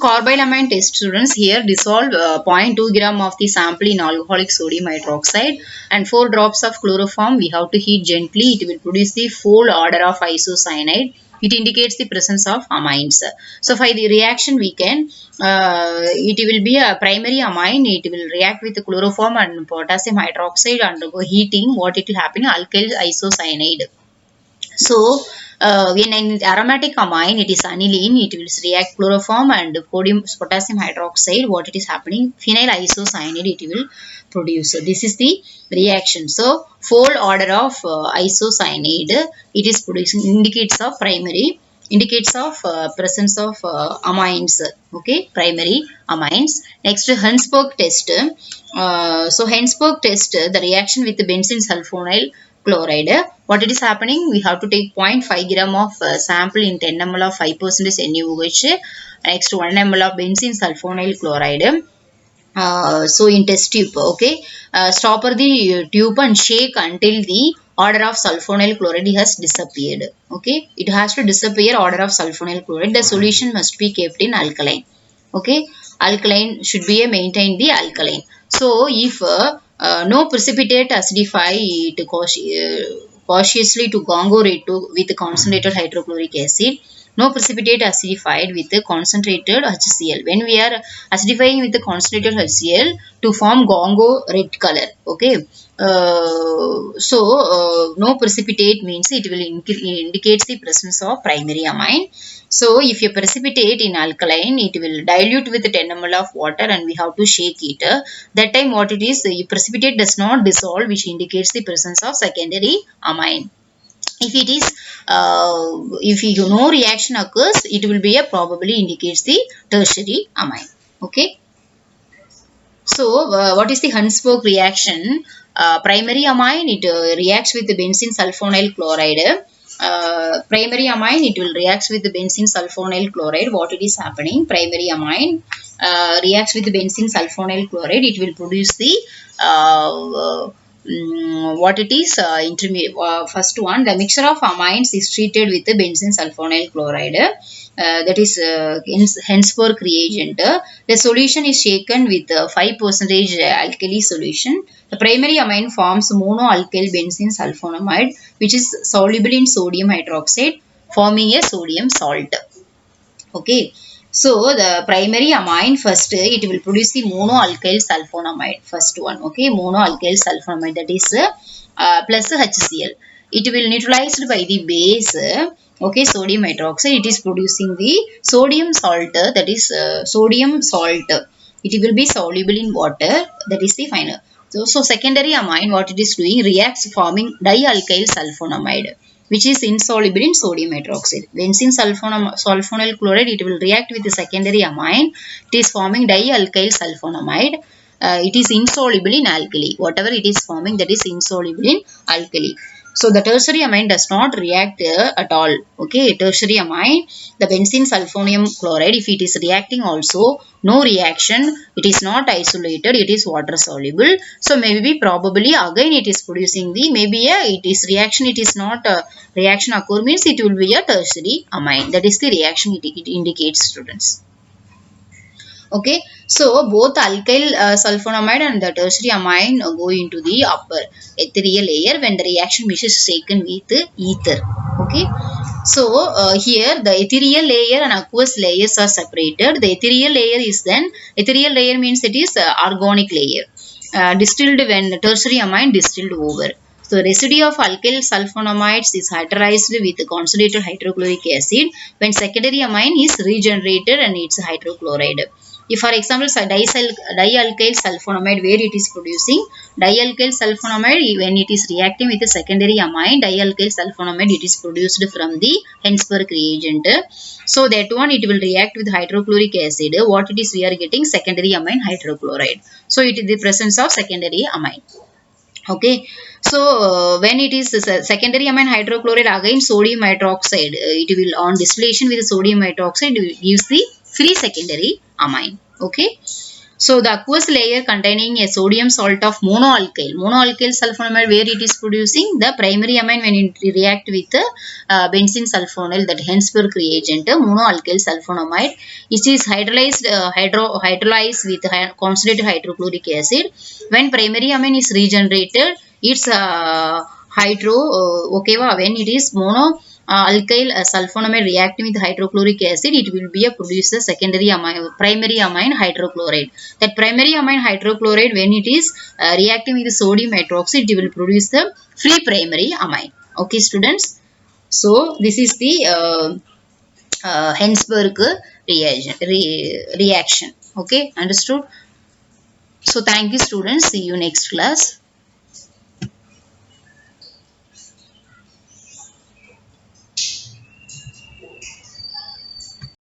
carbylamine test, students. Here dissolve 0.2 gram of the sample in alcoholic sodium hydroxide and 4 drops of chloroform. We have to heat gently. It will produce the full order of isocyanide. It indicates the presence of amines. So for the reaction we can, it will be a primary amine. It will react with the chloroform and potassium hydroxide, undergo heating. What it will happen? Alkyl isocyanide. So, when an aromatic amine, it is aniline, it will react chloroform and potassium hydroxide. What it is happening? Phenyl isocyanide it will produce. So, this is the reaction. So, full order of isocyanide, it is producing, indicates of primary, indicates of presence of amines. Okay, primary amines. Next, Hunsberg test. So, Hunsberg test, the reaction with the benzene sulfonyl chloride. What it is happening? We have to take 0.5 gram of sample in 10 ml of 5% NaOH. Next 1 ml of benzene sulfonyl chloride. So in test tube, okay. Stopper the tube and shake until the order of sulfonyl chloride has disappeared. Okay, it has to disappear order of sulfonyl chloride. The solution must be kept in alkaline. Okay, alkaline should be maintained the alkaline. So if no precipitate acidify it cautiously to GONGO rate with concentrated hydrochloric acid. No precipitate acidified with the concentrated HCl. When we are acidifying with the concentrated HCl to form GONGO red color. Okay. No precipitate means it will indicates the presence of primary amine. So if you precipitate in alkaline, it will dilute with 10 ml of water and we have to shake it. That time what it is, precipitate does not dissolve, which indicates the presence of secondary amine. If it is, if no reaction occurs, it will be a probably indicates the tertiary amine. Okay. So, what is the Hunsberg reaction? Primary amine, it reacts with the benzene sulfonyl chloride. Primary amine, it will reacts with the benzene sulfonyl chloride. What it is happening? Primary amine reacts with the benzene sulfonyl chloride. It will produce the what it is, intermediate. First one, the mixture of amines is treated with the benzene sulfonyl chloride. That is Hunsberg reagent. The solution is shaken with 5% alkali solution. The primary amine forms monoalkyl benzene sulfonamide, which is soluble in sodium hydroxide, forming a sodium salt. Okay. So, the primary amine first, it will produce the monoalkyl sulfonamide. First one. Okay. Monoalkyl sulfonamide, that is plus HCl. It will neutralized by the base. Okay, sodium hydroxide, it is producing the sodium salt, that is sodium salt. It will be soluble in water, that is the final. So secondary amine, what it is doing, reacts forming dialkyl sulfonamide, which is insoluble in sodium hydroxide. Benzene sulfonyl chloride, it will react with the secondary amine. It is forming dialkyl sulfonamide. It is insoluble in alkali. Whatever it is forming, that is insoluble in alkali. So, the tertiary amine does not react at all. Okay, tertiary amine, the benzene sulfonium chloride, if it is reacting also, no reaction, it is not isolated, it is water soluble. So, maybe probably again it is producing the, maybe it is reaction, it is not reaction occur means it will be a tertiary amine. That is the reaction it indicates, students. Okay, so both alkyl sulfonamide and the tertiary amine go into the upper ethereal layer when the reaction mix is taken with ether. Okay, so here the ethereal layer and aqueous layers are separated. The ethereal layer is then, ethereal layer means it is organic layer. Distilled when the tertiary amine distilled over. So, residue of alkyl sulfonamides is hydrolyzed with concentrated hydrochloric acid when secondary amine is regenerated and its hydrochloride. If for example, dialkyl sulfonamide, where it is producing dialkyl sulfonamide, when it is reacting with the secondary amine, dialkyl sulfonamide, it is produced from the Hunsberg reagent. So, that one it will react with hydrochloric acid. What it is, we are getting secondary amine hydrochloride. So, it is the presence of secondary amine. Okay, so when it is secondary amine hydrochloride, again sodium hydroxide, it will on distillation with sodium hydroxide, it gives the free secondary amine. Okay, So the aqueous layer containing a sodium salt of monoalkyl. Monoalkyl sulfonamide, where it is producing the primary amine when it react with the benzene sulfonyl, that Hensberg reagent, monoalkyl sulfonamide. It is hydrolyzed with concentrated hydrochloric acid. When primary amine is regenerated, it's okay, when it is mono alkyl sulfonamide reacting with hydrochloric acid, it will be a produce the secondary amine, primary amine hydrochloride. That primary amine hydrochloride, when it is reacting with the sodium hydroxide, it will produce the free primary amine. Okay, students. So this is the Hensberg reaction. Okay, understood. So thank you, students. See you next class.